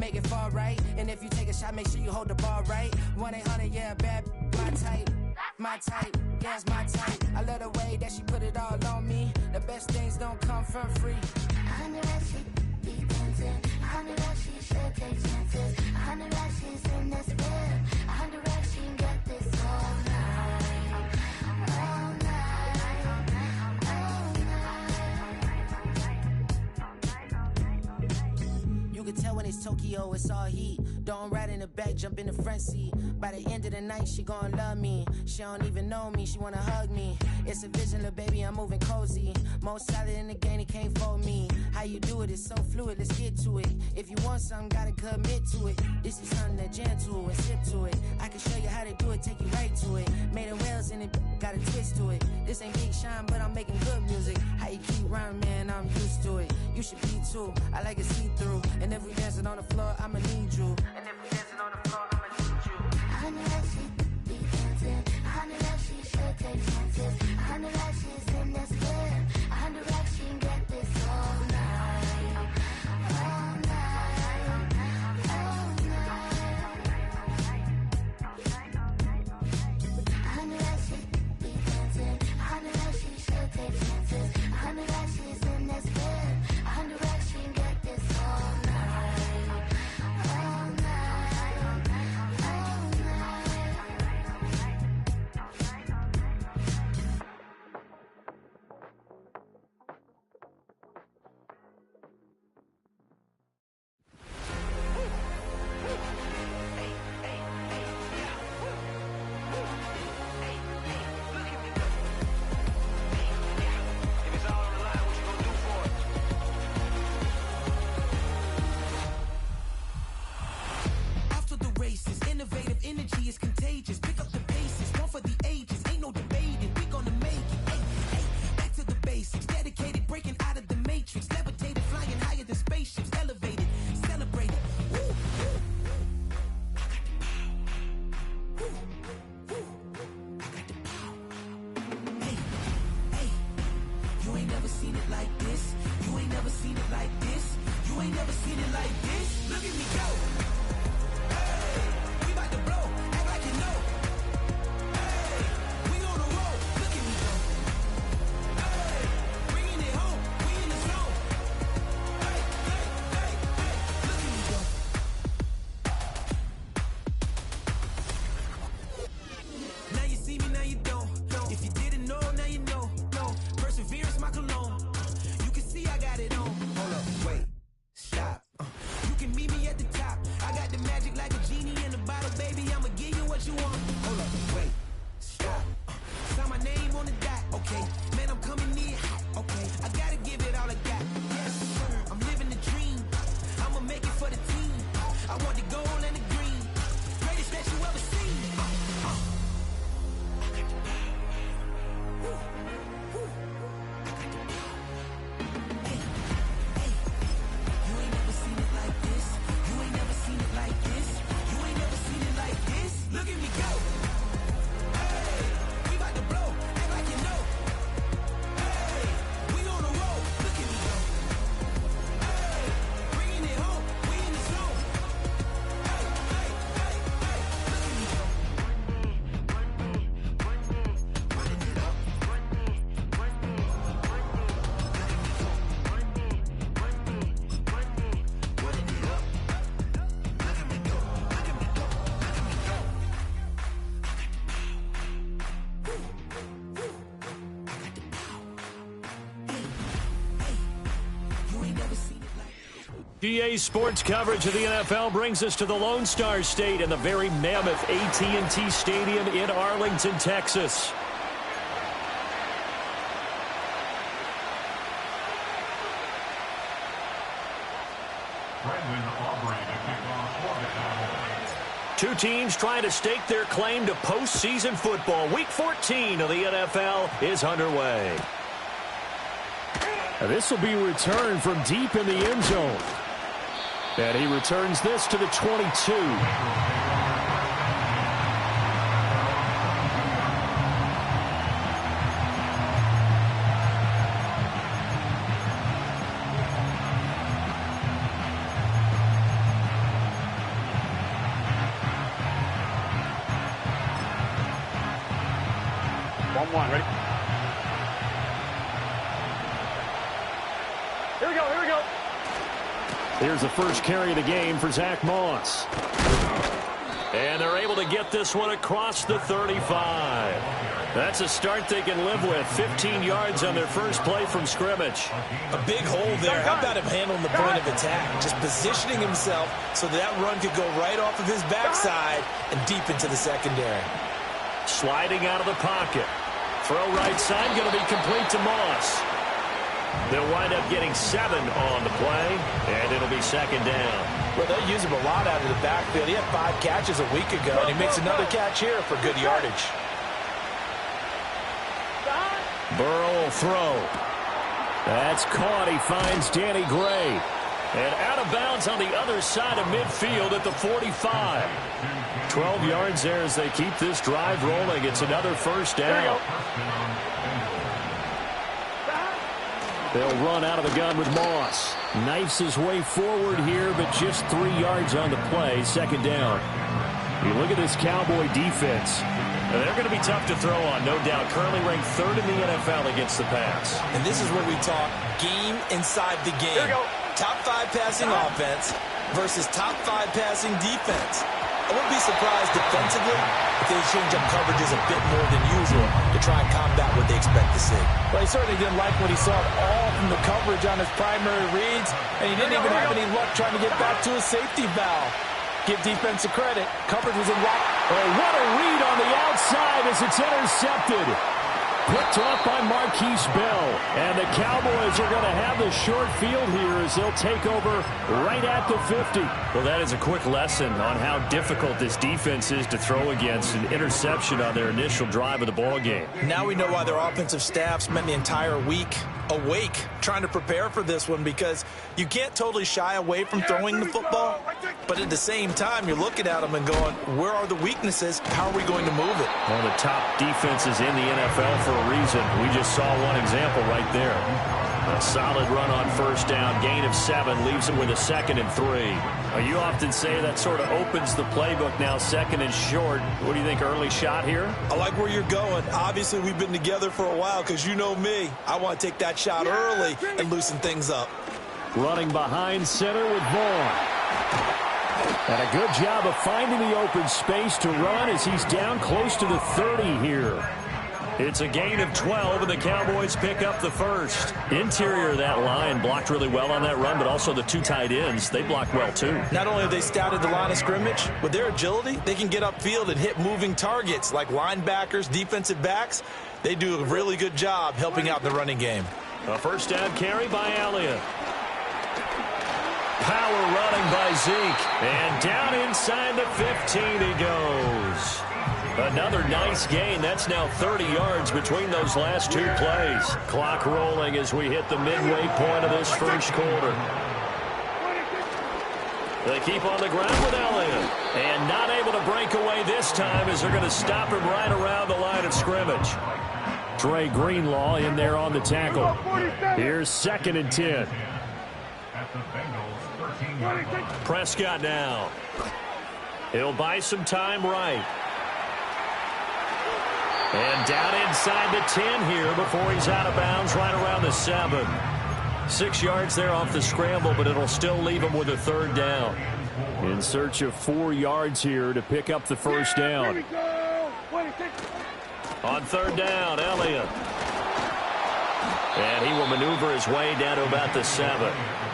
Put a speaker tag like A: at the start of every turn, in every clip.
A: make it fall right. And if you take a shot, make sure you hold the ball right. 1-800, yeah, bad, my type. My type, yeah, it's my type. I love the way that she put it all on me. The best things don't come from free.
B: 100 racks, she be dancing. 100 racks, she should take chances. 100 racks, she's in this bed. 100 racks, she can get this all night. All night. All night.
A: You can tell when it's Tokyo, it's all heat. Don't ride in the back, jump in the front seat. By the end of the night, she gon' love me. She don't even know me, she wanna hug me. It's a vision, little baby, I'm moving cozy. Most solid in the game, it can't fold me. How you do it, it's so fluid, let's get to it. If you want something, gotta commit to it. This is something that jam to and sip to it. I can show you how to do it, take you right to it. Made of rails and it got a twist to it. This ain't Big Sean, but I'm making good music. How you keep rhyming, man, I'm used to it. You should be too, I like it see-through. And if we dancing on the floor, I'ma need you. And if we dancing on the floor, I'ma need you.
B: 100 racks, she be dancing. 100 racks, she should take chances. 100 racks, she's in this bed. 100 racks, she can get this all night. All night. All night. 100 racks, she be dancing. 100 racks, she should take chances. 100 racks, she's in this bed. 100 racks, she can get this all night. All night.
A: Innovative energy is contagious. Pick up the bases, one for the ages. Ain't no debating, we gonna make it. Hey, hey, back to the basics. Dedicated, breaking out of the matrix. Levitated, flying higher than spaceships. Elevated, celebrated. Woo, woo. I got the power. Woo, woo. I got the power. Hey, hey, you ain't never seen it like this. You ain't never seen it like this. You ain't never seen it like this. Look at me go.
C: GA's sports coverage of the NFL brings us to the Lone Star State and the very mammoth AT&T Stadium in Arlington, Texas. Two teams trying to stake their claim to postseason football. Week 14 of the NFL is underway.
D: This will be returned from deep in the end zone. And he returns this to the 22. and 1. Ready? Here we go, here we go. Here's the first carry of the game for Zach Moss.
C: And they're able to get this one across the 35. That's a start they can live with. 15 yards on their first play from scrimmage.
E: A big hole there. How about him handling the point of attack? Just positioning himself so that run could go right off of his backside and deep into the secondary.
C: Sliding out of the pocket. Throw right side, going to be complete to Moss. They'll wind up getting 7 on the play, and it'll be second down.
E: Well, they'll use him a lot out of the backfield. He had 5 catches a week ago, and he makes another catch here for good yardage.
C: Burrow will throw. That's caught. He finds Danny Gray. And out of bounds on the other side of midfield at the 45. 12 yards there as they keep this drive rolling. It's another first down. They'll run out of the gun with Moss. Knifes his way forward here, but just 3 yards on the play. Second down. You look at this Cowboy defense. They're going to be tough to throw on, no doubt. Currently ranked 3rd in the NFL against the pass.
E: And this is where we talk game inside the game. Top 5 passing offense versus top 5 passing defense. I wouldn't be surprised defensively if they change up coverages a bit more than usual to try and combat what they expect to see.
F: Well, he certainly didn't like what he saw at all from the coverage on his primary reads, and he didn't even have any luck trying to get back to his safety valve. Give defensive credit. Coverage was in lock.
D: Oh, what a read on the outside as it's intercepted. Picked off by Marquise Bell. And the Cowboys are going to have the short field here as they'll take over right at the 50.
C: Well, that is a quick lesson on how difficult this defense is to throw against. An interception on their initial drive of the ball game.
E: Now we know why their offensive staff spent the entire week awake trying to prepare for this one, because you can't totally shy away from throwing the football, but at the same time you're looking at them and going, where are the weaknesses? How are we going to move it?
C: One of the top defenses in the NFL for a reason. We just saw one example right there. A solid run on first down, gain of 7, leaves them with a 2nd and 3. You often say that sort of opens the playbook now, 2nd and short. What do you think, early shot here?
E: I like where you're going. Obviously, we've been together for a while because you know me. I want to take that shot early and loosen things up.
D: Running behind center with Vaughn. And a good job of finding the open space to run as he's down close to the 30 here.
C: It's a gain of 12, and the Cowboys pick up the first. Interior of that line blocked really well on that run, but also the 2 tight ends, they blocked well too.
E: Not only have they scouted the line of scrimmage, with their agility, they can get upfield and hit moving targets like linebackers, defensive backs. They do a really good job helping out in the running game.
C: A first down carry by Elliott. Power running by Zeke. And down inside the 15 he goes. Another nice gain. That's now 30 yards between those last 2 plays. Clock rolling as we hit the midway point of this first quarter. They keep on the ground with Elliott. And not able to break away this time as they're going to stop him right around the line of scrimmage.
D: Dre Greenlaw in there on the tackle. Here's 2nd and 10.
C: Prescott now. He'll buy some time right. And down inside the 10 here before he's out of bounds right around the 7. 6 yards there off the scramble, but it'll still leave him with a 3rd down.
D: In search of 4 yards here to pick up the first down.
C: On 3rd down, Elliott. And he will maneuver his way down to about the 7.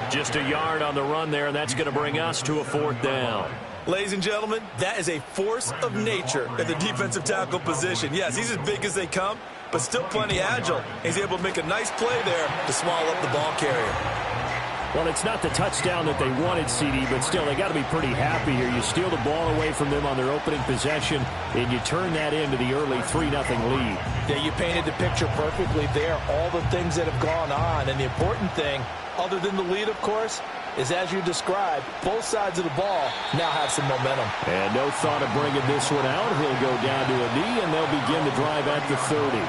C: Just a yard on the run there, and that's going to bring us to a 4th down.
E: Ladies and gentlemen, that is a force of nature in the defensive tackle position. Yes, he's as big as they come, but still plenty agile. He's able to make a nice play there to swallow up the ball carrier.
D: Well, it's not the touchdown that they wanted, CD, but still, they got to be pretty happy here. You steal the ball away from them on their opening possession, and you turn that into the early 3-0 lead.
E: Yeah, you painted the picture perfectly there, all the things that have gone on. And the important thing, other than the lead, of course, is as you described, both sides of the ball now have some momentum.
D: And no thought of bringing this one out. He'll go down to a knee, and they'll begin the drive at the 30.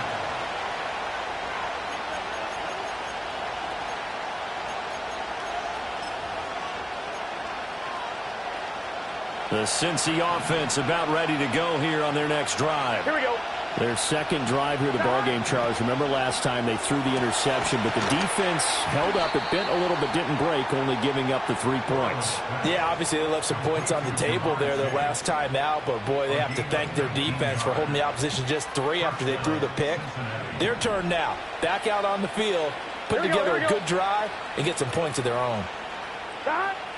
D: The Cincy offense about ready to go here on their next drive.
F: Here we go.
C: Their second drive here, the ballgame, Charles. Remember last time they threw the interception, but the defense held up. It bent a little but didn't break, only giving up the 3 points.
F: Yeah, obviously they left some points on the table there their last time out, but boy, they have to thank their defense for holding the opposition just 3 after they threw the pick. Their turn now. Back out on the field, put together a good drive, and get some points of their own.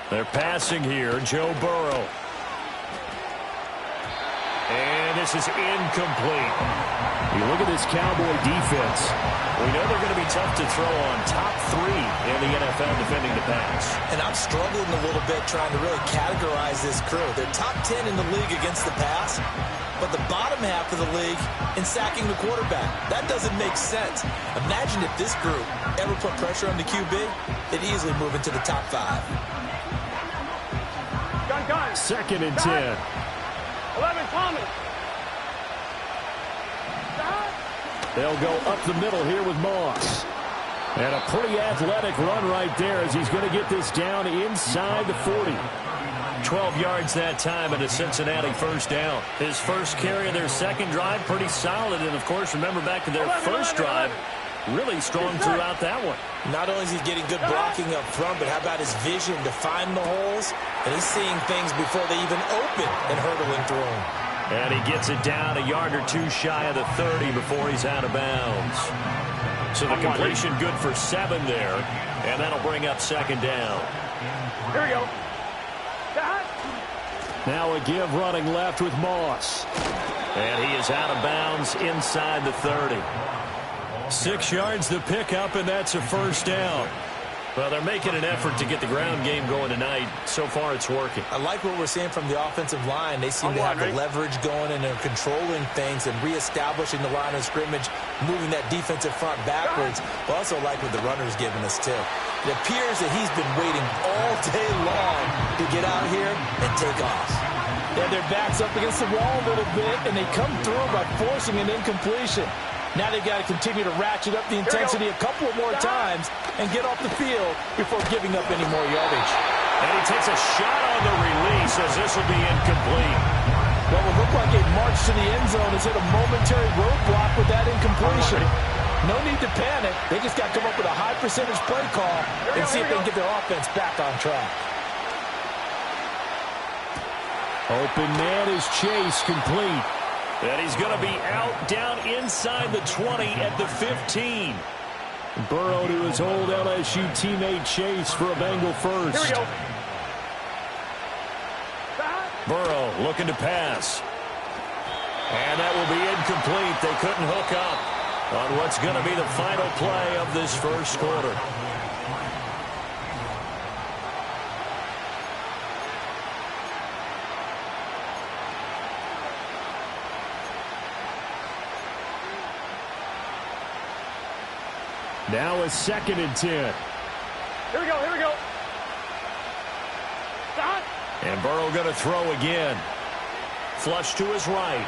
C: They're passing here, Joe Burrow. And this is incomplete. You look at this Cowboy defense. We know they're going to be tough to throw on. Top 3 in the NFL defending the pass.
E: And I'm struggling a little bit trying to really categorize this crew. They're top 10 in the league against the pass, but the bottom half of the league in sacking the quarterback. That doesn't make sense. Imagine if this group ever put pressure on the QB, they'd easily move into the top 5.
C: Second and 10.
G: 11, Thomas.
C: They'll go up the middle here with Moss. And a pretty athletic run right there as he's going to get this down inside the 40.
D: 12 yards that time and a Cincinnati first down. His first carry of their second drive, pretty solid. And, of course, remember back to their first drive, really strong throughout that one.
E: Not only is he getting good blocking up front, but how about his vision to find the holes? And he's seeing things before they even open and hurdling through them.
D: And he gets it down a yard or 2 shy of the 30 before he's out of bounds. So the completion good for 7 there, and that'll bring up second down.
G: Here we go.
C: Now a give running left with Moss.
D: And he is out of bounds inside the 30. 6 yards the pickup, and that's a first down. Well, they're making an effort to get the ground game going tonight. So far, it's working.
E: I like what we're seeing from the offensive line. They seem to have the leverage going, and they're controlling things and reestablishing the line of scrimmage, moving that defensive front backwards. But also like what the runner's giving us, too. It appears that he's been waiting all day long to get out here and take off.
F: Yeah, their back's up against the wall a little bit, and they come through by forcing an incompletion. Now they've got to continue to ratchet up the intensity a couple of more times and get off the field before giving up any more yardage.
D: And he takes a shot on the release as this will be incomplete.
F: Well, it looked like a march to the end zone has hit a momentary roadblock with that incompletion. No need to panic. They just got to come up with a high percentage play call and see if they can get their offense back on track.
C: Open man is Chase, complete.
D: And he's going to be out down inside the 20 at the 15.
C: Burrow to his old LSU teammate Chase for a Bengal first.
G: Here we go.
D: Burrow looking to pass. And that will be incomplete. They couldn't hook up on what's going to be the final play of this first quarter.
C: Now a second and 10.
G: Here we go, here we go. Stop.
D: And Burrow going to throw again. Flush to his right.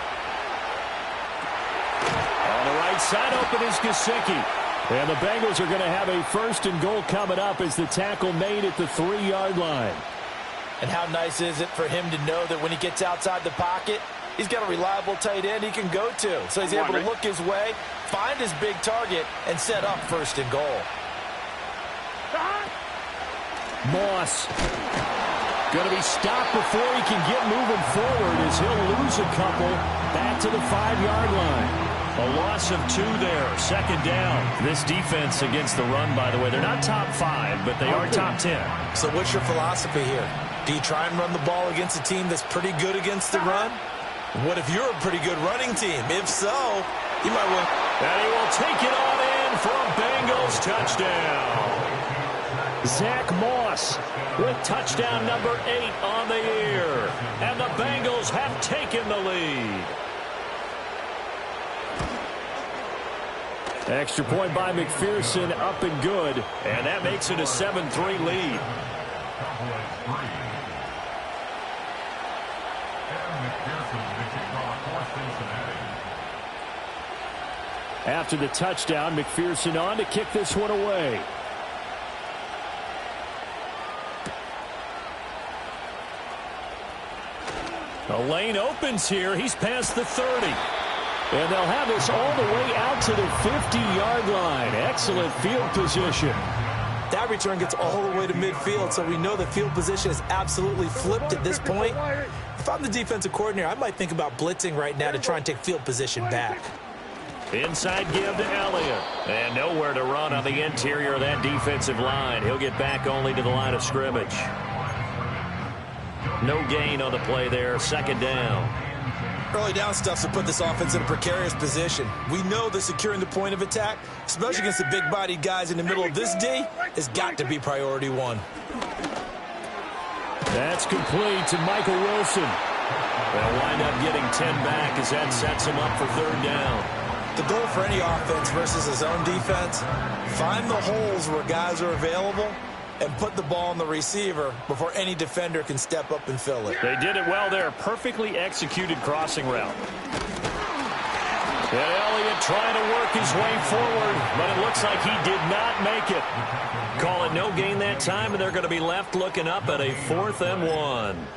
D: On the right side, open is Gesicki.
C: And the Bengals are going to have a first and goal coming up as the tackle made at the 3-yard line.
F: And how nice is it for him to know that when he gets outside the pocket, he's got a reliable tight end he can go to. So he's able to look his way, find his big target, and set up first and goal.
C: Moss going to be stopped before he can get moving forward as he'll lose a couple back to the 5-yard line.
D: A loss of 2 there, second down. This defense against the run, by the way, they're not top 5, but they are top 10.
E: So what's your philosophy here? Do you try and run the ball against a team that's pretty good against the run? What if you're a pretty good running team? If so, you might win.
D: And he will take it on in for a Bengals touchdown.
C: Zach Moss
D: with touchdown number 8 on the year. And the Bengals have taken the lead.
C: Extra point by McPherson, up and good.
D: And that makes it a 7-3 lead.
C: After the touchdown, McPherson on to kick this one away.
D: The lane opens here. He's past the 30.
C: And they'll have this all the way out to the 50-yard line. Excellent field position.
F: That return gets all the way to midfield, so we know the field position is absolutely flipped at this point. If I'm the defensive coordinator, I might think about blitzing right now to try and take field position back.
C: Inside give to Elliott. And nowhere to run on the interior of that defensive line. He'll get back only to the line of scrimmage. No gain on the play there. Second down.
F: Early down stuff to put this offense in a precarious position. We know that securing the point of attack, especially against the big-bodied guys in the middle of this D, has got to be priority one.
C: That's complete to Michael Wilson. They'll wind up getting 10 back as that sets him up for third down.
F: The goal for any offense versus his own defense, find the holes where guys are available and put the ball on the receiver before any defender can step up and fill it.
C: They did it well there. Perfectly executed crossing route. And Elliott trying to work his way forward, but it looks like he did not make it. Call it no gain that time, and they're going to be left looking up at a 4th and 1.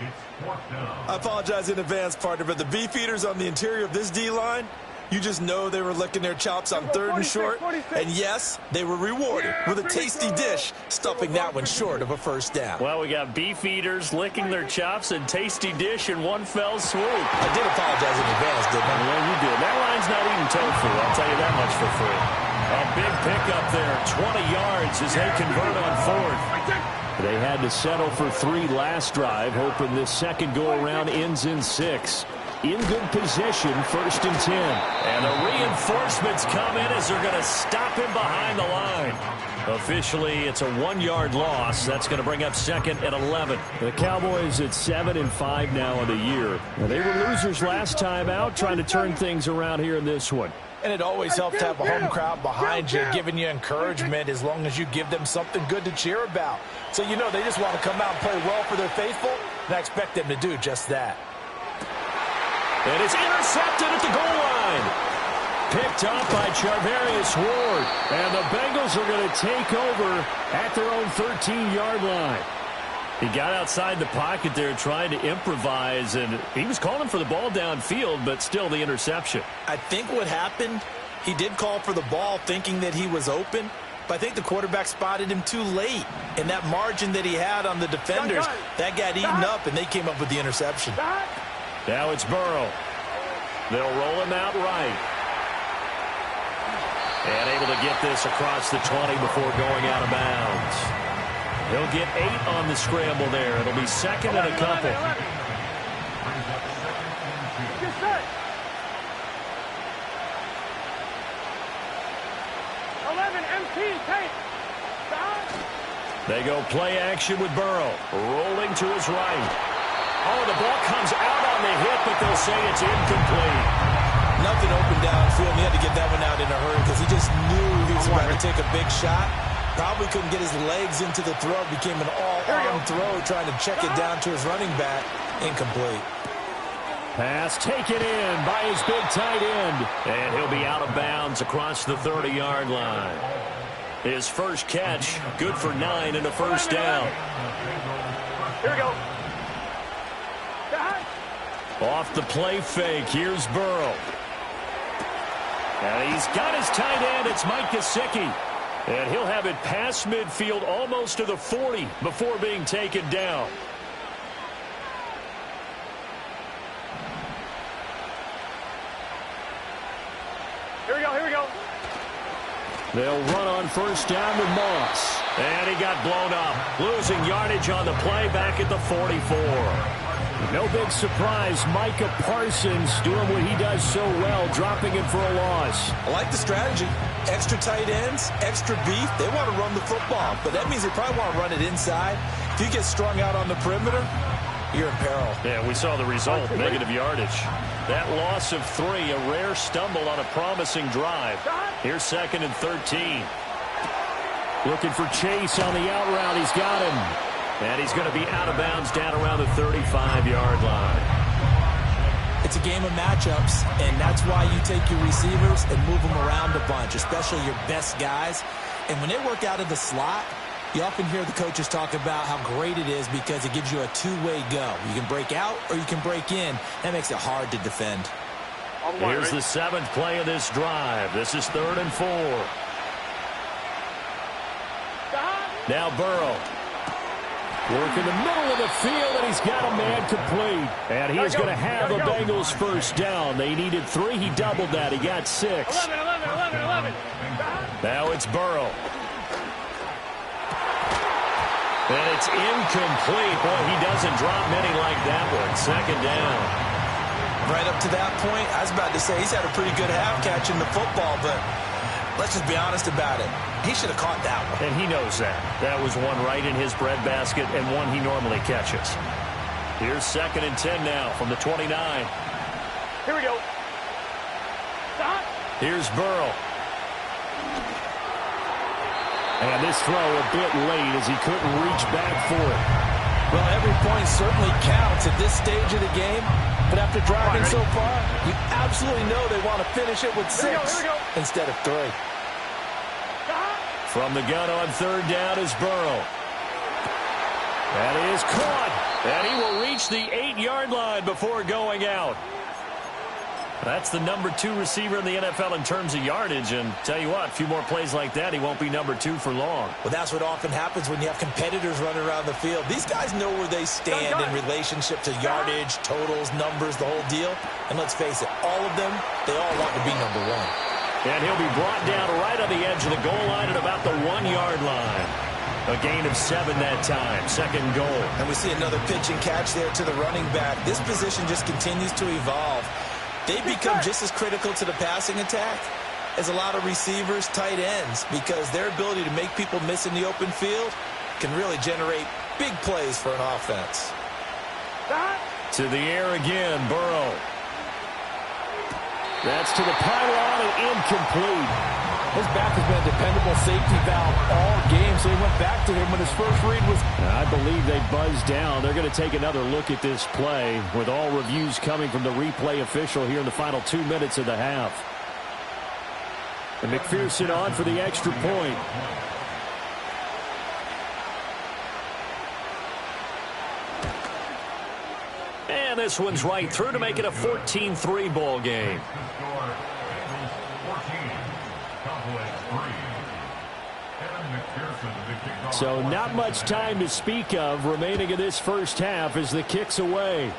F: I apologize in advance, partner, but the beefeaters on the interior of this D-line, you just know they were licking their chops on 3rd and short. And yes, they were rewarded with a tasty dish, stuffing that one short of a first down.
C: Well, we got beef eaters licking their chops and tasty dish in one fell swoop.
F: I did apologize in advance, didn't I?
C: Well, you did. That line's not eating tofu, I'll tell you that much for free. A big pickup there, 20 yards as they convert on 4th. They had to settle for 3 last drive, hoping this second go-around ends in 6. In good position, 1st and 10. And the reinforcements come in as they're going to stop him behind the line. Officially, it's a 1-yard loss. That's going to bring up 2nd and 11. The Cowboys at 7-5 now in the year. Well, they were losers last time out, trying to turn things around here in this one.
F: And it always helps to have a home crowd behind you, giving you encouragement as long as you give them something good to cheer about. So you know they just want to come out and play well for their faithful, and I expect them to do just that.
C: And it's intercepted at the goal line. Picked up by Charvarius Ward. And the Bengals are going to take over at their own 13-yard line. He got outside the pocket there trying to improvise, and he was calling for the ball downfield, but still the interception.
F: I think what happened, he did call for the ball thinking that he was open, but I think the quarterback spotted him too late. And that margin that he had on the defenders, that got eaten up, and they came up with the interception.
C: Now it's Burrow. They'll roll him out right. And able to get this across the 20 before going out of bounds. He'll get 8 on the scramble there. It'll be 2nd and a couple.
G: 11 MT tape.
C: They go play action with Burrow. Rolling to his right. Oh, the ball comes out on the hit, but they'll say it's incomplete.
F: Nothing open downfield. He had to get that one out in a hurry because he just knew he was about to take a big shot. Probably couldn't get his legs into the throw. Became an all-arm throw trying to check it down to his running back. Incomplete.
C: Pass taken in by his big tight end. And he'll be out of bounds across the 30-yard line. His first catch, good for 9 and a first down.
G: Here we go.
C: Off the play fake, here's Burrow. And he's got his tight end, it's Mike Gesicki. And he'll have it past midfield almost to the 40 before being taken down.
G: Here we go, here we go.
C: They'll run on first down with Moss. And he got blown up. Losing yardage on the play back at the 44. No big surprise, Micah Parsons doing what he does so well, dropping him for a loss.
F: I like the strategy. Extra tight ends, extra beef. They want to run the football, but that means they probably want to run it inside. If you get strung out on the perimeter, you're in peril.
C: Yeah, we saw the result, negative yardage. That loss of 3, a rare stumble on a promising drive. Here's 2nd and 13. Looking for Chase on the out route. He's got him. And he's going to be out of bounds down around the 35-yard line.
F: It's a game of matchups, and that's why you take your receivers and move them around a bunch, especially your best guys. And when they work out of the slot, you often hear the coaches talk about how great it is because it gives you a two-way go. You can break out or you can break in. That makes it hard to defend.
C: Here's the 7th play of this drive. This is 3rd and 4. Now Burrow. Work in the middle of the field, and he's got a man complete. And he is going to have the Bengals first down. They needed 3. He doubled that. He got 6.
G: 11.
C: Now it's Burrow. And it's incomplete. Boy, he doesn't drop many like that one. 2nd down.
E: Right up to that point, I was about to say he's had a pretty good half catching the football, but let's just be honest about it. He should have caught that one.
C: And he knows that. That was one right in his breadbasket and one he normally catches. Here's 2nd and 10 now from the 29.
G: Here we go. Stop.
C: Here's Burrow. And this throw a bit late as he couldn't reach back for it.
E: Well, every point certainly counts at this stage of the game. But after driving so far, you absolutely know they want to finish it with 6 instead of 3.
C: From the gun on 3rd down is Burrow. That is caught. And he will reach the 8-yard line before going out. That's the number 2 receiver in the NFL in terms of yardage. And tell you what, a few more plays like that, he won't be number 2 for long.
E: Well, that's what often happens when you have competitors running around the field. These guys know where they stand in relationship to yardage, totals, numbers, the whole deal. And let's face it, all of them, they all want to be number 1.
C: And he'll be brought down right on the edge of the goal line at about the 1-yard line. A gain of 7 that time. 2nd goal.
E: And we see another pitch and catch there to the running back. This position just continues to evolve. They become just as critical to the passing attack as a lot of receivers, tight ends, because their ability to make people miss in the open field can really generate big plays for an offense.
C: To the air again, Burrow. That's to the pylon and incomplete.
F: His back has been a dependable safety valve all game, so he went back to him when his first read was...
C: I believe they buzzed down. They're going to take another look at this play with all reviews coming from the replay official here in the final 2 minutes of the half. And McPherson on for the extra point. And this one's right through to make it a 14-3 ball game. So not much time to speak of remaining in this first half as the kick's away.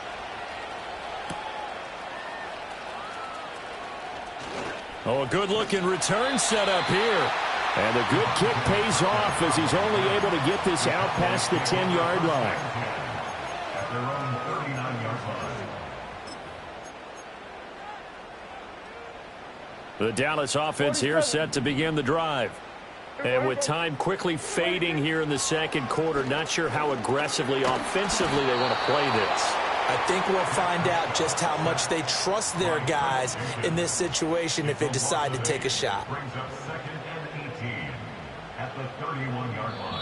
C: Oh, a good-looking return set up here. And the good kick pays off as he's only able to get this out past the 10-yard line. The Dallas offense here set to begin the drive. And with time quickly fading here in the 2nd quarter, not sure how aggressively, offensively they want to play this.
E: I think we'll find out just how much they trust their guys in this situation if they decide to take a shot.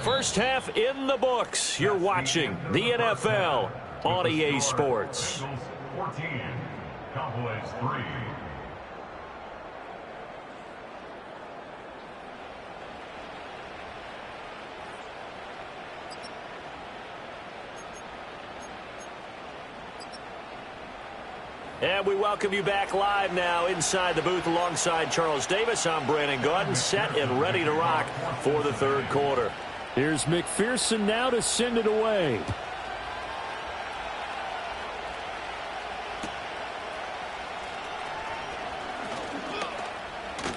C: First half in the books. You're watching the NFL on EA Sports.
H: 14, Cowboys 3.
C: And we welcome you back live now inside the booth alongside Charles Davis. I'm Brandon Gaudin, set and ready to rock for the 3rd quarter. Here's McPherson now to send it away.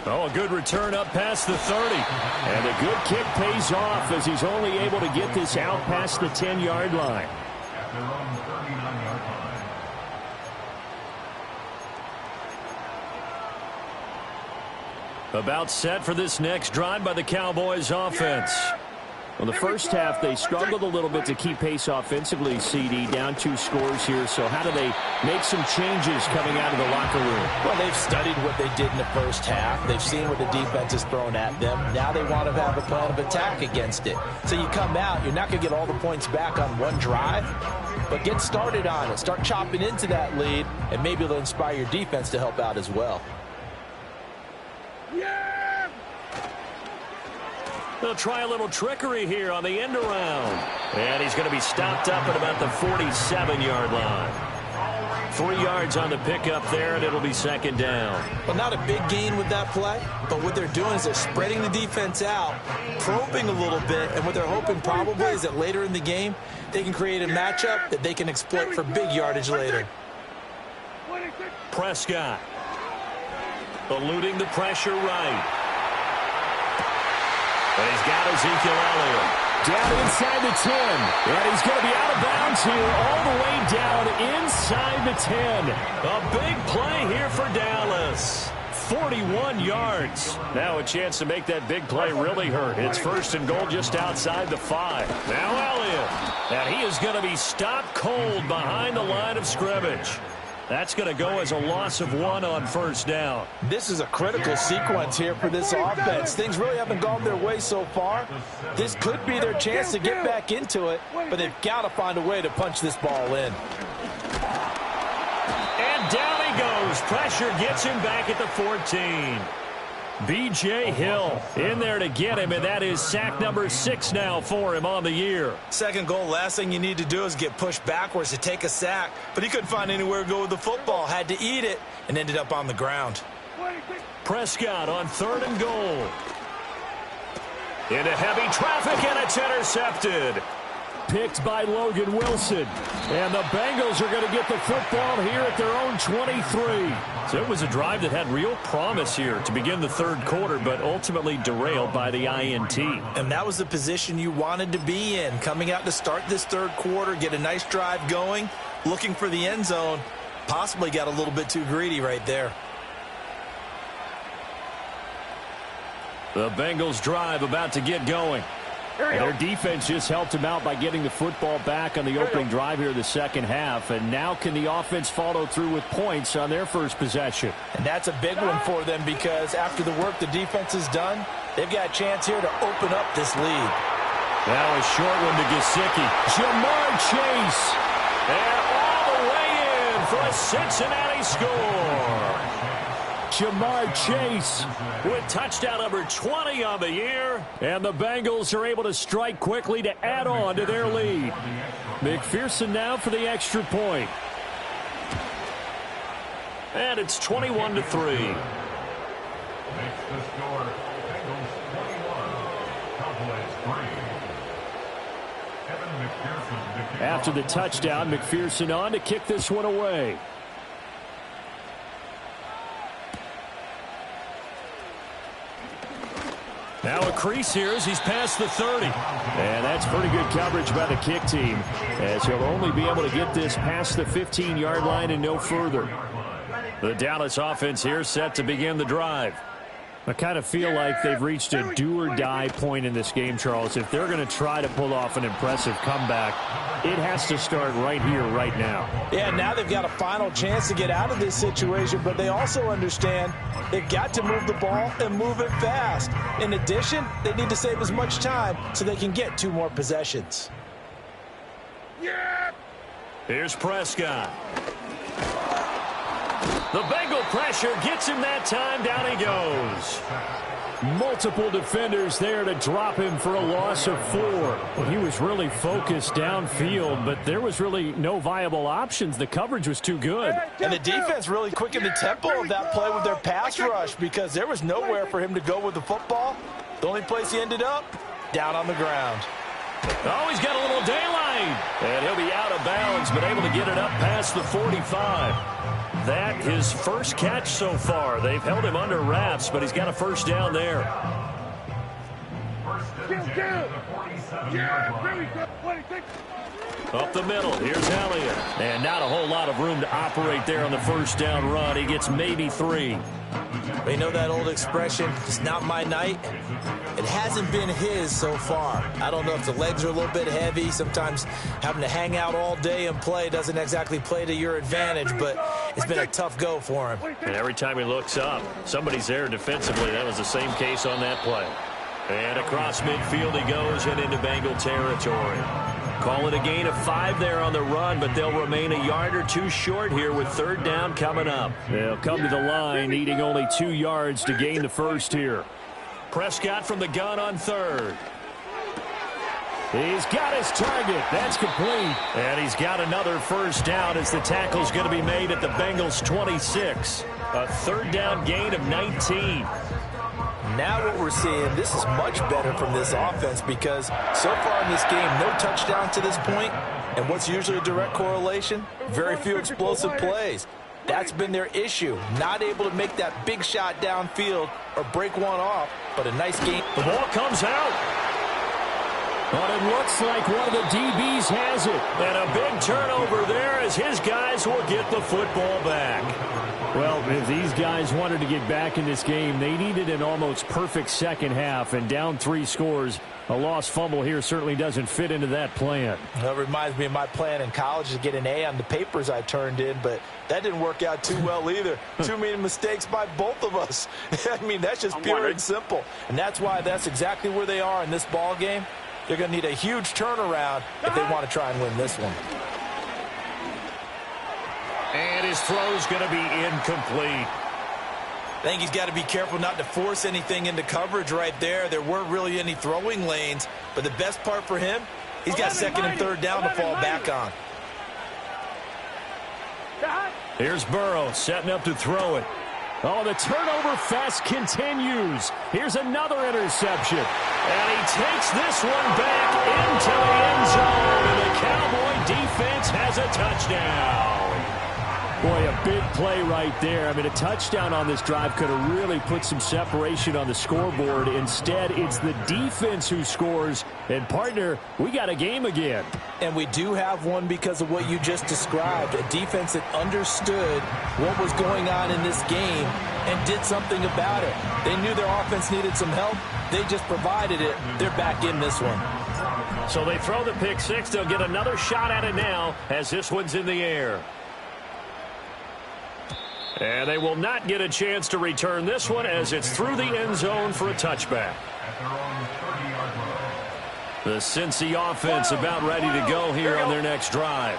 C: Oh, a good return up past the 30. And a good kick pays off as he's only able to get this out past the 10-yard line.
H: At their own 39-yard line.
C: About set for this next drive by the Cowboys offense. Well, the first half, they struggled a little bit to keep pace offensively, CD, down 2 scores here. So how do they make some changes coming out of the locker room?
F: Well, they've studied what they did in the first half. They've seen what the defense has thrown at them. Now they want to have a plan of attack against it. So you come out, you're not going to get all the points back on one drive, but get started on it. Start chopping into that lead, and maybe it'll inspire your defense to help out as well.
C: They'll try a little trickery here on the end around. And he's going to be stopped up at about the 47-yard line. 3 yards on the pickup there, and it'll be second down.
E: Well, not a big gain with that play, but what they're doing is they're spreading the defense out, probing a little bit, and what they're hoping probably is that later in the game, they can create a matchup that they can exploit for big yardage later.
C: Prescott eluding the pressure right. And he's got Ezekiel Elliott down inside the 10. And he's going to be out of bounds here all the way down inside the 10. A big play here for Dallas. 41 yards. Now a chance to make that big play really hurt. It's first and goal just outside the 5. Now Elliott. And he is going to be stopped cold behind the line of scrimmage. That's going to go as a loss of 1 on first down.
F: This is a critical sequence here for this offense. Things really haven't gone their way so far. This could be their chance to get back into it, but they've got to find a way to punch this ball in.
C: And down he goes. Pressure gets him back at the 14. B.J. Hill in there to get him, and that is sack number 6 now for him on the year.
E: Second goal, last thing you need to do is get pushed backwards to take a sack. But he couldn't find anywhere to go with the football, had to eat it, and ended up on the ground.
C: Prescott on 3rd and goal. Into heavy traffic, and it's intercepted. Picked by Logan Wilson. And the Bengals are going to get the football here at their own 23. So it was a drive that had real promise here to begin the third quarter, but ultimately derailed by the INT.
E: And that was the position you wanted to be in. Coming out to start this third quarter, get a nice drive going, looking for the end zone. Possibly got a little bit too greedy right there.
C: The Bengals drive about to get going. And their defense just helped them out by getting the football back on the opening drive here in the second half. And now can the offense follow through with points on their first possession?
F: And that's a big one for them because after the work the defense has done, they've got a chance here to open up this lead.
C: Now a short one to Gesicki. Jamar Chase. And all the way in for a Cincinnati score. Jamar Chase with touchdown number 20 on the year. And the Bengals are able to strike quickly to add on to their lead. McPherson now for the extra point. And it's 21-3.
H: Makes the score Bengals 21, Cowboys 3.
C: After the touchdown, McPherson on to kick this one away. Now a crease here as he's past the 30. And that's pretty good coverage by the kick team, as he'll only be able to get this past the 15-yard line and no further. The Dallas offense here set to begin the drive. I kind of feel like they've reached a do-or-die point in this game, Charles. If they're going to try to pull off an impressive comeback, it has to start right here, right now.
F: Yeah, now they've got a final chance to get out of this situation, but they also understand they've got to move the ball and move it fast. In addition, they need to save as much time so they can get 2 more possessions.
C: Here's Prescott. The Bengal pressure gets him that time. Down he goes. Multiple defenders there to drop him for a loss of 4. Well, he was really focused downfield, but there was really no viable options. The coverage was too good.
F: And the defense really quickened the tempo of that play with their pass rush because there was nowhere for him to go with the football. The only place he ended up, down on the ground.
C: Oh, he's got a little daylight. And he'll be out of bounds, but able to get it up past the 45. That his first catch so far. They've held him under wraps, but he's got a first down there. Up the middle, here's Elliott. And not a whole lot of room to operate there on the first down run. He gets maybe 3.
E: You know that old expression, it's not my night? It hasn't been his so far. I don't know if the legs are a little bit heavy. Sometimes having to hang out all day and play doesn't exactly play to your advantage, but it's been a tough go for him.
C: And every time he looks up, somebody's there defensively. That was the same case on that play. And across midfield he goes and into Bengal territory. Call it a gain of 5 there on the run, but they'll remain a yard or 2 short here with third down coming up. They'll come to the line needing only 2 yards to gain the first here. Prescott from the gun on 3rd. He's got his target. That's complete. And he's got another first down as the tackle's going to be made at the Bengals' 26. A third down gain of 19.
F: Now what we're seeing, this is much better from this offense because so far in this game, no touchdown to this point. And what's usually a direct correlation? Very few explosive plays. That's been their issue. Not able to make that big shot downfield or break one off, but a nice game.
C: The ball comes out. But it looks like one of the DBs has it. And a big turnover there as his guys will get the football back. Well, if these guys wanted to get back in this game, they needed an almost perfect second half. And down 3 scores, a lost fumble here certainly doesn't fit into that plan.
F: That reminds me of my plan in college to get an A on the papers I turned in, but that didn't work out too well either. Too many mistakes by both of us. I mean, that's just pure and simple. And that's why that's exactly where they are in this ball game. They're going to need a huge turnaround if they want to try and win this one.
C: And his throw's going to be incomplete.
E: I think he's got to be careful not to force anything into coverage right there. There weren't really any throwing lanes, but the best part for him, he's got second and third down to fall back on.
C: Here's Burrow setting up to throw it. Oh, the turnover fest continues. Here's another interception. And he takes this one back into the end zone. And the Cowboy defense has a touchdown. Boy, a big play right there. I mean, a touchdown on this drive could have really put some separation on the scoreboard. Instead, it's the defense who scores. And, partner, we got a game again.
F: And we do have one because of what you just described. A defense that understood what was going on in this game and did something about it. They knew their offense needed some help. They just provided it. They're back in this one.
C: So they throw the pick six. They'll get another shot at it now as this one's in the air. And they will not get a chance to return this one as it's through the end zone for a touchback. The Cincy offense about ready to go here on their next drive.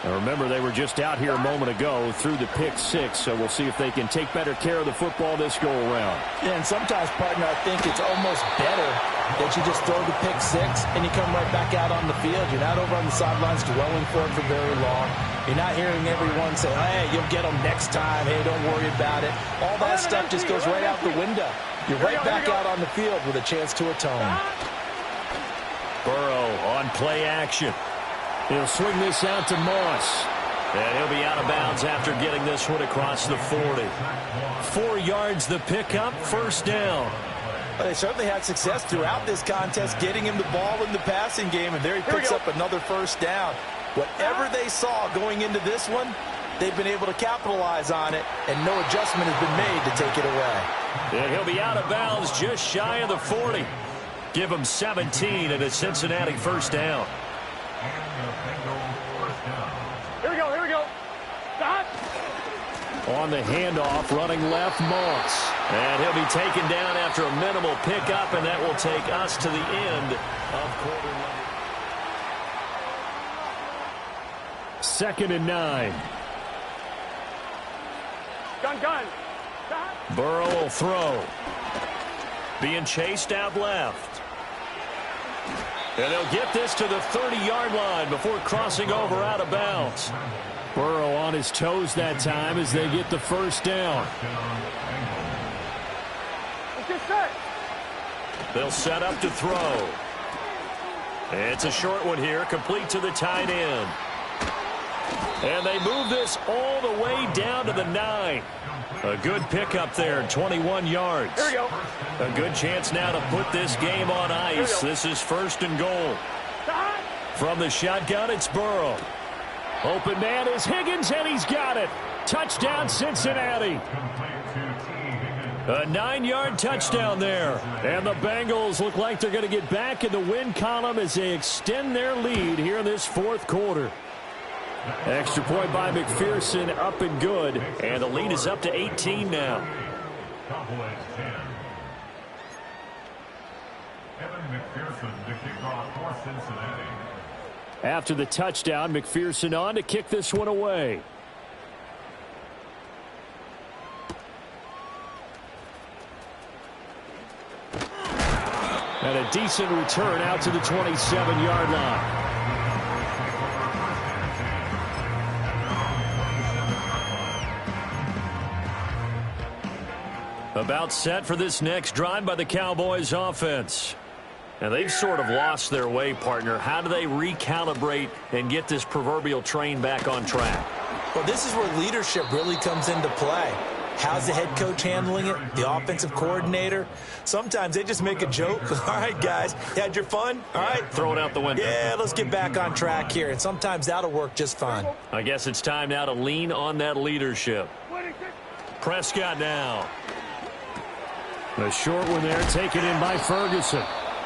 C: Now remember, they were just out here a moment ago through the pick six, so we'll see if they can take better care of the football this go-around.
F: Yeah, and sometimes, partner, I think it's almost better that you just throw the pick six and you come right back out on the field. You're not over on the sidelines dwelling for it for very long. You're not hearing everyone say, hey, you'll get them next time. Hey, don't worry about it. All that stuff just goes right out the window. You're right back out on the field with a chance to atone.
C: Burrow on play action. He'll swing this out to Moss. And he'll be out of bounds after getting this one across the 40. 4 yards the pickup, first down.
F: Well, they certainly had success throughout this contest getting him the ball in the passing game, and there he picks up another first down. Whatever they saw going into this one, they've been able to capitalize on it, and no adjustment has been made to take it away.
C: And he'll be out of bounds just shy of the 40. Give him 17 and a Cincinnati first down.
G: Here we go. Stop.
C: On the handoff, running left, Moss. And he'll be taken down after a minimal pickup, and that will take us to the end of quarter one. 2nd and 9.
G: Gun. Stop.
C: Burrow will throw. Being chased out left. And they'll get this to the 30-yard line before crossing over out of bounds. Burrow on his toes that time as they get the first down. They'll set up to throw. It's a short one here, complete to the tight end. And they move this all the way down to the 9. A good pickup there, 21 yards.
G: Here we go.
C: A good chance now to put this game on ice. This is 1st and goal. From the shotgun, it's Burrow. Open man is Higgins, and he's got it. Touchdown, Cincinnati. A 9-yard touchdown there. And the Bengals look like they're going to get back in the win column as they extend their lead here in this 4th quarter. Extra point by McPherson, up and good. And the lead is up to 18 now.
H: Cowboys 10. Evan McPherson to kick off for Cincinnati.
C: After the touchdown, McPherson on to kick this one away. And a decent return out to the 27-yard line. About set for this next drive by the Cowboys offense. And they've sort of lost their way, partner. How do they recalibrate and get this proverbial train back on track?
E: Well, this is where leadership really comes into play. How's the head coach handling it? The offensive coordinator? Sometimes they just make a joke. All right, guys, you had your fun? All right.
C: Throw it out the window.
E: Yeah, let's get back on track here. And sometimes that'll work just fine.
C: I guess it's time now to lean on that leadership. Prescott now. The short one there, taken in by Ferguson.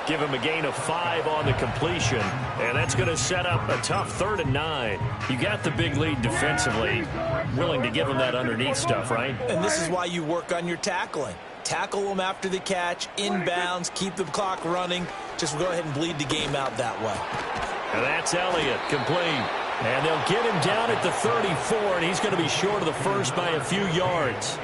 C: Give him a gain of 5 on the completion, and that's going to set up a tough 3rd and 9. You got the big lead defensively, willing to give him that underneath stuff, right?
E: And this is why you work on your tackling. Tackle them after the catch, inbounds, keep the clock running. Just go ahead and bleed the game out that way.
C: And that's Elliott, complete. And they'll get him down at the 34, and he's going to be short of the first by a few yards.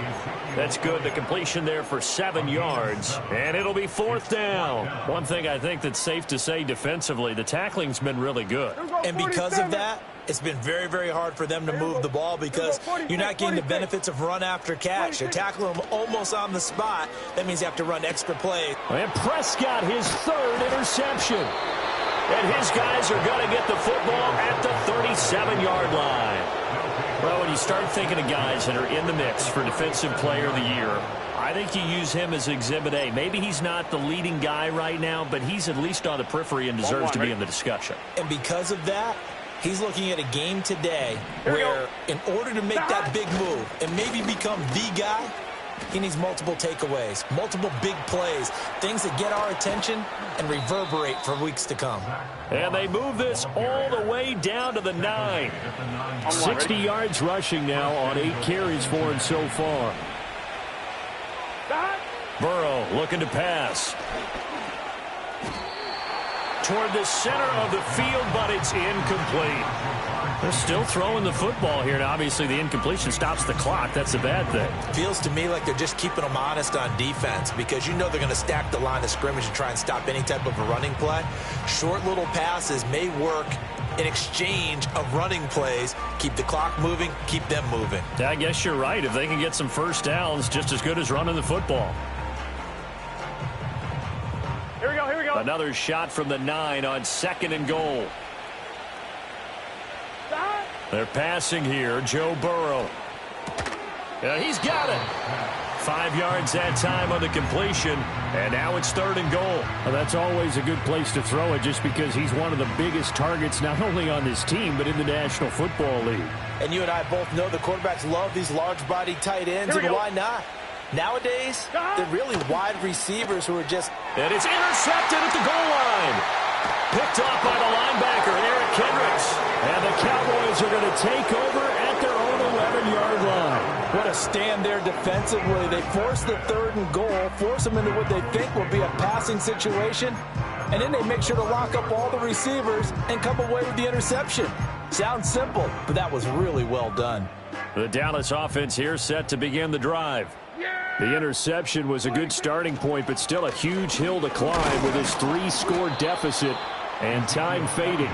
C: That's good. The completion there for 7 yards, and it'll be 4th down. One thing I think that's safe to say defensively, the tackling's been really good.
E: And because of that, it's been very, very hard for them to move the ball because you're not getting the benefits of run after catch. You're tackling them almost on the spot. That means you have to run extra plays.
C: And Prescott, his 3rd interception. And his guys are going to get the football at the 37-yard line. Well, when you start thinking of guys that are in the mix for Defensive Player of the Year, I think you use him as Exhibit A. Maybe he's not the leading guy right now, but he's at least on the periphery and deserves to be in the discussion.
E: And because of that, he's looking at a game today where in order to make that big move and maybe become the guy, he needs multiple takeaways, multiple big plays, things that get our attention and reverberate for weeks to come.
C: And they move this all the way down to the 9. 60 yards rushing now on 8 carries for him so far. Burrow looking to pass. Toward the center of the field, but it's incomplete. They're still throwing the football here, and obviously the incompletion stops the clock. That's a bad thing.
E: Feels to me like they're just keeping them honest on defense because you know they're going to stack the line of scrimmage and try and stop any type of a running play. Short little passes may work in exchange of running plays. Keep the clock moving, keep them moving.
C: Yeah, I guess you're right. If they can get some first downs, just as good as running the football.
G: Here we go, here we go.
C: Another shot from the 9 on 2nd and goal. They're passing here. Joe Burrow. He's got it. 5 yards that time on the completion. And now it's 3rd and goal. Well, that's always a good place to throw it just because he's one of the biggest targets not only on this team but in the National Football League.
E: And you and I both know the quarterbacks love these large-bodied tight ends, and why not? Nowadays, they're really wide receivers who are just...
C: And it's intercepted at the goal line. Picked off by the linebacker, Eric Kendricks. And the Cowboys are going to take over at their own 11-yard line.
E: What a stand there defensively. They force the 3rd and goal, force them into what they think will be a passing situation, and then they make sure to lock up all the receivers and come away with the interception. Sounds simple, but that was really well done.
C: The Dallas offense here set to begin the drive. The interception was a good starting point, but still a huge hill to climb with his 3-score deficit and time fading.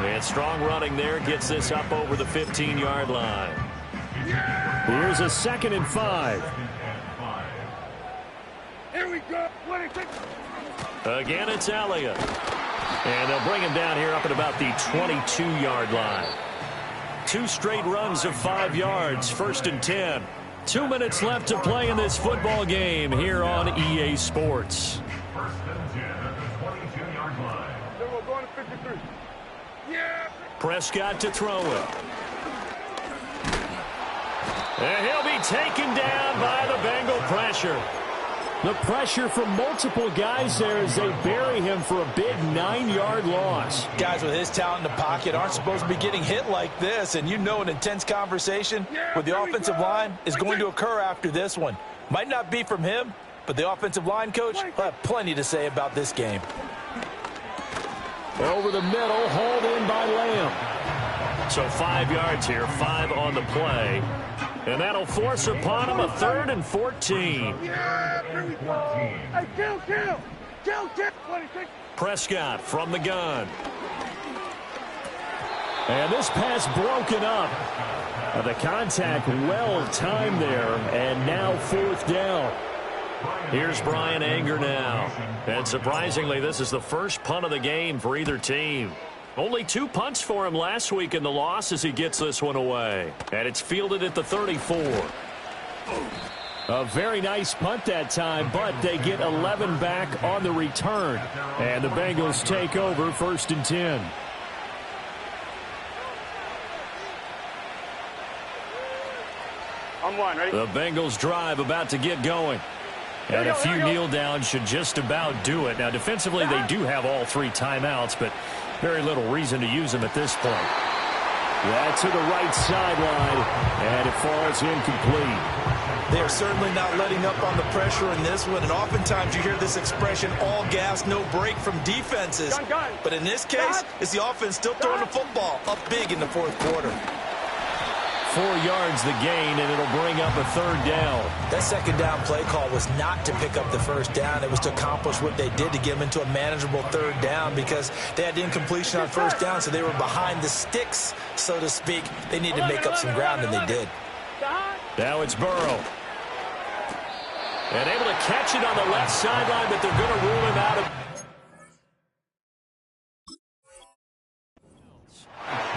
C: And strong running there gets this up over the 15-yard line. Here's a 2nd and 5.
G: Here we go.
C: Again, it's Elliott. And they'll bring him down here up at about the 22-yard line. 2 straight runs of 5 yards, 1st and 10. 2 minutes left to play in this football game here on EA Sports. Prescott to throw it. And he'll be taken down by the Bengal pressure. The pressure from multiple guys there as they bury him for a big 9-yard loss.
E: Guys with his talent in the pocket aren't supposed to be getting hit like this, and you know an intense conversation with the offensive line is going to occur after this one. Might not be from him, but the offensive line coach will have plenty to say about this game.
C: Over the middle, hauled in by Lamb. So 5 yards here, 5 on the play. And that'll force upon him a 3rd and 14.
G: Hey, kill!
C: Prescott from the gun. And this pass broken up. The contact well timed there, and now 4th down. Here's Brian Anger now. And surprisingly, this is the first punt of the game for either team. Only 2 punts for him last week in the loss as he gets this one away. And it's fielded at the 34. A very nice punt that time, but they get 11 back on the return. And the Bengals take over 1st and 10.
G: On one, ready?
C: The Bengals drive about to get going. And a few kneel downs should just about do it. Now, defensively, they do have all 3 timeouts, but very little reason to use them at this point. That's to the right sideline, and it falls incomplete.
E: They are certainly not letting up on the pressure in this one, and oftentimes you hear this expression, all gas, no break from defenses. But in this case, it's the offense still throwing the football up big in the 4th quarter.
C: 4 yards the gain, and it'll bring up a 3rd down.
E: That 2nd down play call was not to pick up the 1st down. It was to accomplish what they did to get them into a manageable 3rd down because they had incompletion on 1st down, so they were behind the sticks, so to speak. They needed to make up some ground, and they did.
C: Now it's Burrow. And able to catch it on the left sideline, but they're going to rule him out of.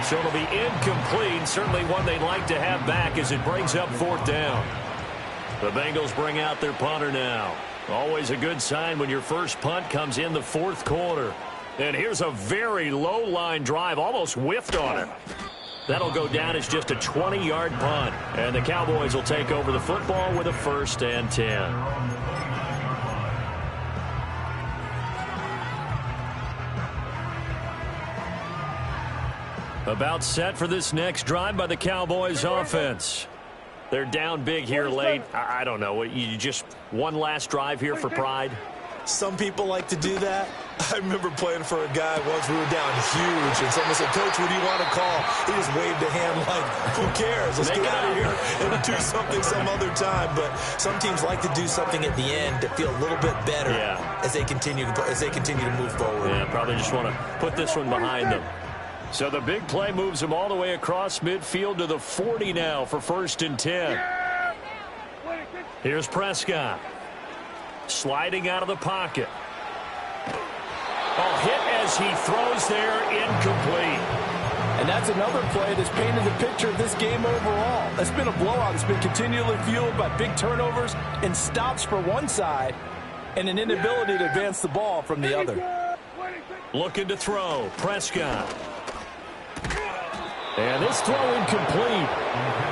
C: So it'll be incomplete. Certainly one they'd like to have back as it brings up 4th down. The Bengals bring out their punter now. Always a good sign when your first punt comes in the 4th quarter. And here's a very low line drive, almost whiffed on it. That'll go down as just a 20-yard punt. And the Cowboys will take over the football with a 1st and 10. About set for this next drive by the Cowboys offense. They're down big here late. I don't know. You just one last drive here for pride?
E: Some people like to do that. I remember playing for a guy once. We were down huge, and someone said, "Coach, what do you want to call?" He just waved a hand like, "Who cares? Let's get out of here and do something some other time." But some teams like to do something at the end to feel a little bit better as they continue to move forward.
C: Yeah, probably just want to put this one behind them. So the big play moves them all the way across midfield to the 40 now for 1st and 10. Here's Prescott. Sliding out of the pocket. Oh, hit as he throws there, incomplete.
F: And that's another play that's painted the picture of this game overall. It's been a blowout. It's been continually fueled by big turnovers and stops for one side and an inability to advance the ball from the other.
C: Looking to throw, Prescott. And this throw incomplete.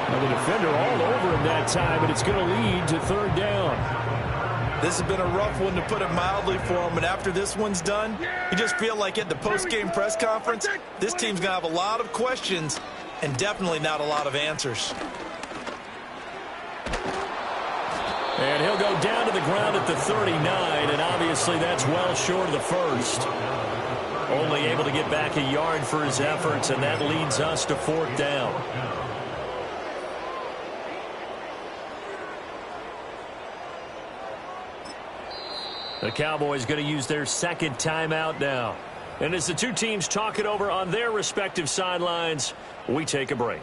C: And the defender all over him that time, and it's going to lead to 3rd down.
E: This has been a rough one, to put it mildly, for him. And after this one's done, you just feel like at the post-game press conference, this team's going to have a lot of questions and definitely not a lot of answers.
C: And he'll go down to the ground at the 39, and obviously that's well short of the 1st. Only able to get back a yard for his efforts, and that leads us to 4th down. The Cowboys going to use their 2nd timeout now. And as the 2 teams talk it over on their respective sidelines, we take a break.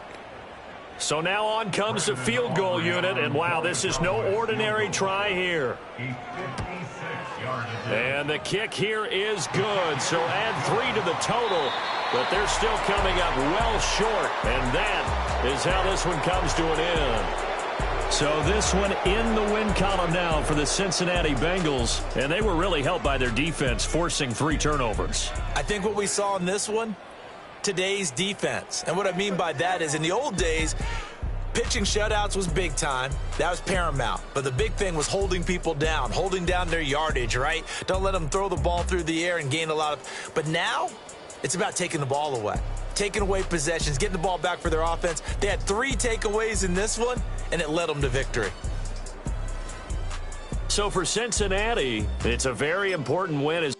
C: So now on comes the field goal unit, and wow, this is no ordinary try here. And the kick here is good, so add 3 to the total, but they're still coming up well short, and that is how this one comes to an end. So this one in the win column now for the Cincinnati Bengals, and they were really helped by their defense forcing 3 turnovers.
E: I think what we saw in this one, today's defense. And what I mean by that is in the old days, pitching shutouts was big time. That was paramount. But the big thing was holding people down, holding down their yardage, right? Don't let them throw the ball through the air and gain a lot of. But now it's about taking the ball away, taking away possessions, getting the ball back for their offense. They had 3 takeaways in this one, and it led them to victory.
C: So for Cincinnati, it's a very important win.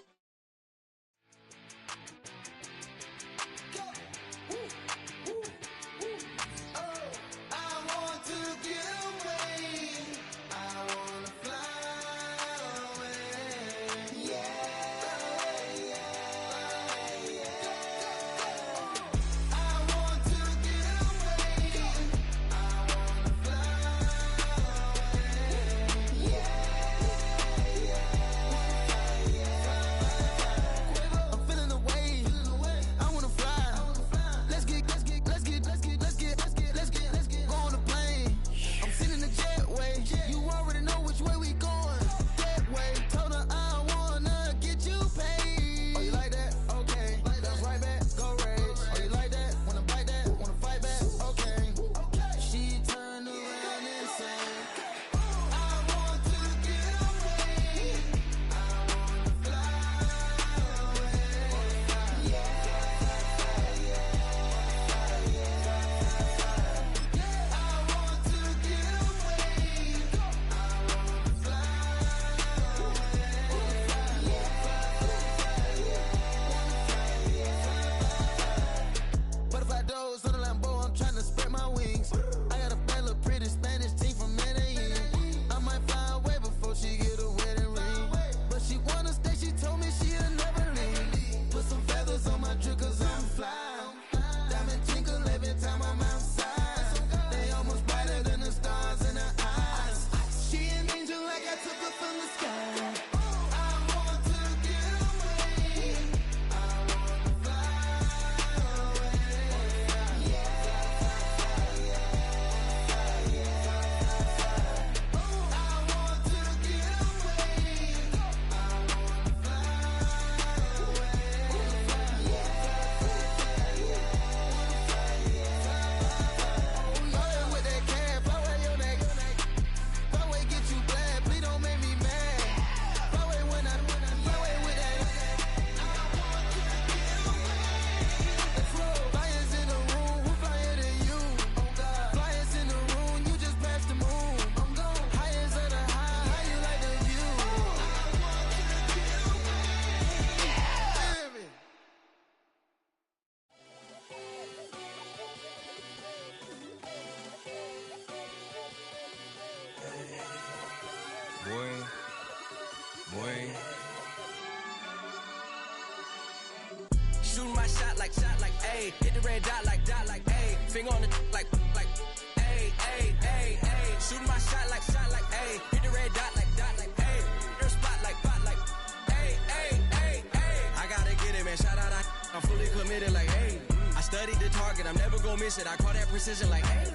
A: ayy. Hit the red dot like, ayy. Finger on the like, ayy, ayy, ayy, ayy. Shooting my shot like, ayy. Hit the red dot like, ayy. Your spot like, ayy, ayy, ayy, ayy. I gotta get it, man. Shout out, I'm fully committed like, ayy. I studied the target, I'm never gonna miss it. I call that precision like, ayy.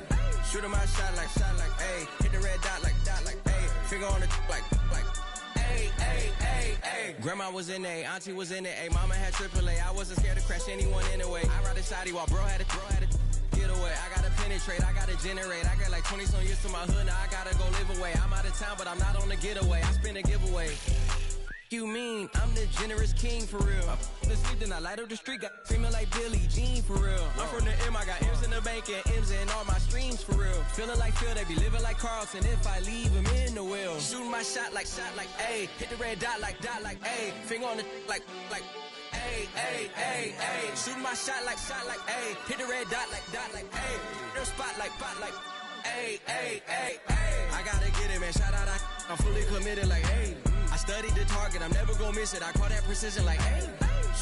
A: Shooting my shot like, ayy. Hit the red dot like, ayy. Finger on the like, ayy, ayy, ayy, ayy. Grandma was in A, auntie was in it, ayy. Mama had AAA, I wasn't scared to crash anyone anyway. I ride a shotty while bro had a get away. I gotta penetrate, I gotta generate. I got like 20-some years to my hood, now I gotta go live away. I'm out of town, but I'm not on the getaway. I spin a giveaway. You mean I'm the generous king for real? I the sleep, then I light up the street, got screaming like Billie Jean for real. I'm from the M, I got M's in the bank and M's in all my streams for real. Feeling like Phil, they be living like Carlton if I leave him in the wheel. Shooting my shot like, ayy. Hit the red dot like, ayy. Finger on the like, ayy, ayy, ayy, ayy. Shooting my shot like, ayy. Hit the red dot like, ayy. Your spot like, ayy, ayy, ayy, ayy. I gotta get it, man. Shout out, I'm fully committed like, ayy. I studied the target, I'm never gonna miss it. I call that precision like, ayy.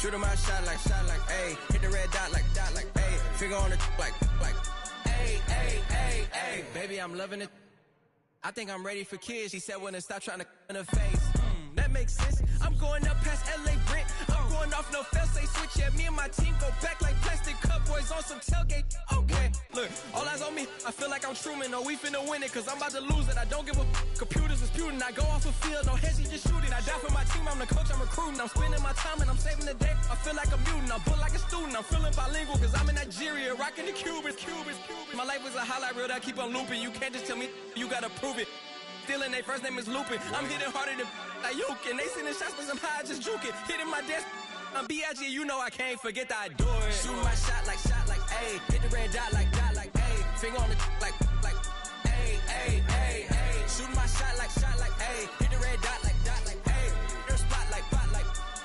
A: Shooting my shot like, ayy. Hit the red dot like, ayy. Finger on the like, ayy, ayy, ayy, ayy. Baby, I'm loving it. I think I'm ready for kids. She said when to stop trying to in her face. That makes sense. I'm going up past LA Brent. I'm going off no fail, say switch. Yeah, me and my team go back like plastic Cowboys on some tailgate. Okay, look, all eyes on me. I feel like I'm Truman. No, we finna win it, cause I'm about to lose it. I don't give a computers disputing. I go off the field, no heads, just shooting. I die for my team, I'm the coach, I'm recruiting. I'm spending my time and I'm saving the day. I feel like a mutant, I'm built like a student. I'm feeling bilingual, cause I'm in Nigeria, rocking the Cubans. My life was a highlight reel that I keep on looping. You can't just tell me, you gotta prove it. Stealing, their first name is Lupin. I'm hitting harder than Ayuk, and they sending shots, but I'm high, just juke it. Hitting my desk, I'm B.I.G., you know I can't forget that I do it. Shooting my shot like, ayy. Hit the red dot like, ayy. Finger on the like, ayy, ayy, ayy, ayy. Shooting my shot like, ayy. Hit the red dot like, ayy. Your spot like,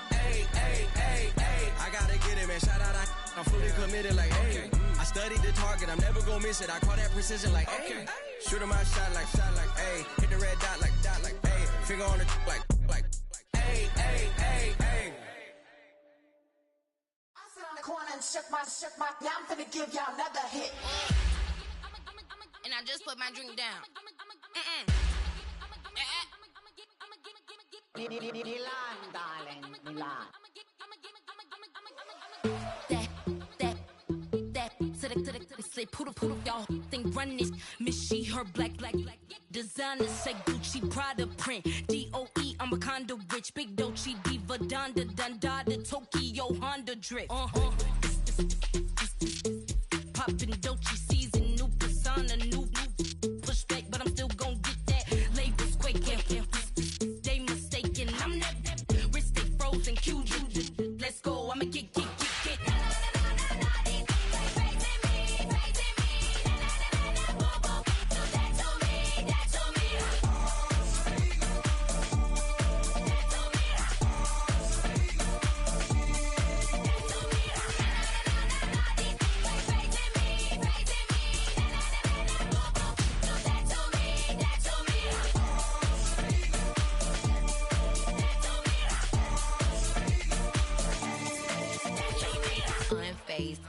A: ayy, ayy, ayy, ayy. I gotta get it, man. Shout out, I'm fully committed like, ayy. I studied the target, I'm never gonna miss it. I call that precision like, ayy. Shooting my shot like, ayy. Hit the red dot like, ayy. Finger on the like, ayy, ayy, ayy, ayy.
I: I sit on the corner and shook my, yeah, I'm finna give y'all another hit.
J: And I just put my drink down.
I: Milan, darling, Milan.
J: To the say poodle, y'all think run this. Miss she, her black. Designer say Gucci, Prada print. DOE, I'm a condo rich. Big Dolce, Diva, Donda, the Tokyo, Honda drip. Poppin' Dolce season, new persona, new pushback, but I'm still gon' get that. Labels quaking, they mistaken. I'm that wrist stay frozen, QG. Let's go, I'ma get.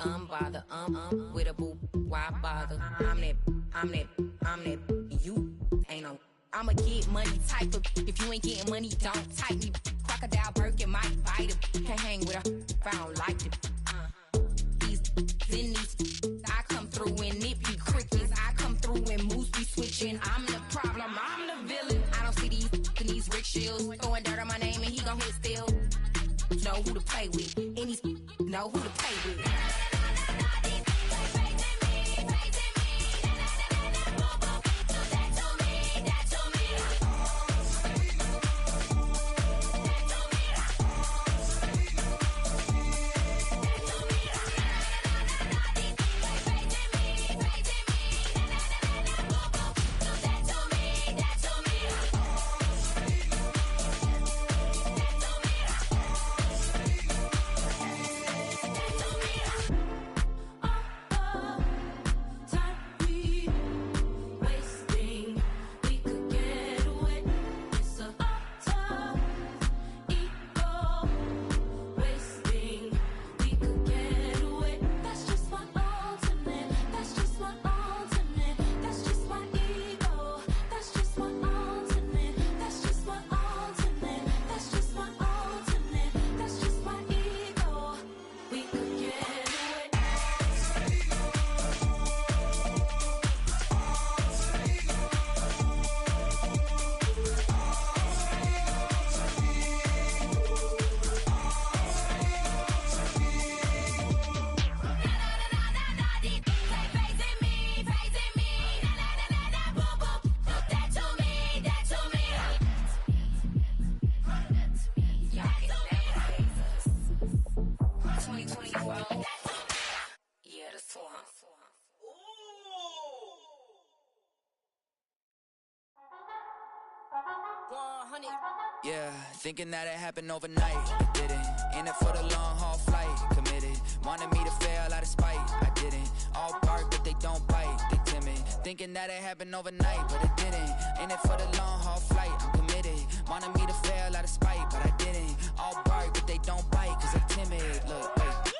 J: Unbothered, with a boo, why bother? I'm that, you ain't no. I'ma get money type of, if you ain't getting money, don't type me. Crocodile Birkin might bite him. Can't hang with her if I don't like them. These, I come through and it be crickets. I come through and moves be switching. I'm the problem, I'm the villain. I don't see these rickshaws throwing dirt on my name and he gon' hit still. Know who to play with, and these know who to play with.
K: Yeah, thinking that it happened overnight. It didn't. In it for the long haul flight. Committed. Wanted me to fail out of spite. I didn't. All bark, but they don't bite. They timid. Thinking that it happened overnight, but it didn't. In it for the long haul flight. I'm committed. Wanted me to fail out of spite, but I didn't. All bark, but they don't bite, cause I'm timid. Look, hey.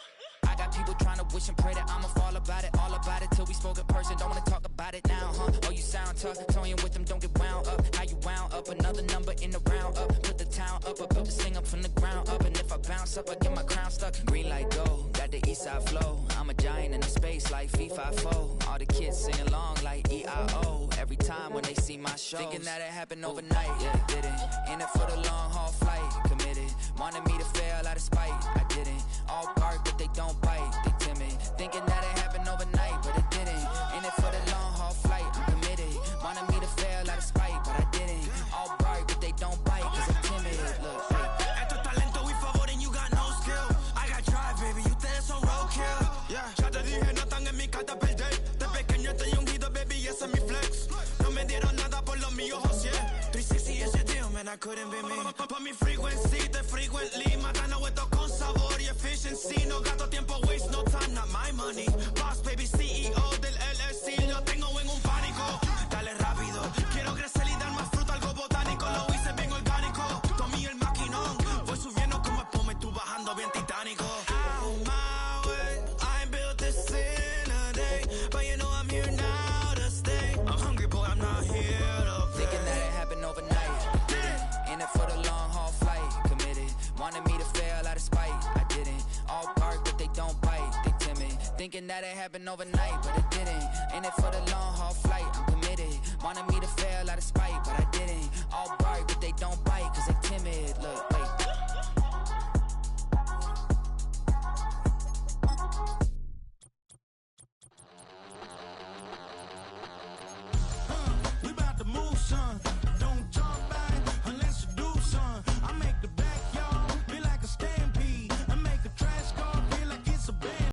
K: I got people trying to wish and pray that I'ma fall about it, all about it till we spoke in person. Don't wanna talk about it now, huh? Oh, you sound tough, toying with them, don't get wound up. How you wound up? Another number in the round up. Put the town up, I built this thing up from the ground up. And if I bounce up, I get my crown stuck. Green light go, got the east side flow. I'm a giant in the space like FIFA4. All the kids sing along like EIO. Every time when they see my show, thinking that it happened overnight, yeah, it didn't. In it for the long haul flight, committed. Wanted me to fail out of spite, I didn't. All bark, but they don't bite, they timid. Thinking that it happened overnight, but it didn't. In it for the long haul flight, I'm committed. Wanted me to fail out of spite, but I didn't. All bark, but they don't bite, cause I'm timid. Look,
L: esto es talento y favor and you got no skill. I got drive, baby, ustedes son roadkill. Yeah, ya te dije, no están en mi carta perder. De pequeño estoy ungido, baby, y ese es mi flex. No me dieron nada por lo mío, José. 360 is your deal, man, I couldn't be me. Pa' mi frequency, te frequently. Matando esto con sabor y efficiency. No gasto tiempo, waste no time, not my money. Boss, baby, CEO del LLC. Lo tengo en un pánico. Dale rápido, quiero crecer y dar más fruto, algo botánico. Lo hice bien orgánico. Tomé el maquinón. Voy subiendo como espuma y tú bajando bien titánico. Out my way, I built this in a day. But you know I'm here now to stay. I'm hungry, boy, I'm not here to play.
K: Thinking that it happened overnight. In it for the long haul flight, committed. Wanted me to fail out of spite, I didn't. All bark, but they don't bite, they timid. Thinking that it happened overnight, but it didn't. In it for the long haul flight, I'm committed. Wanted me to fail out of spite, but I didn't.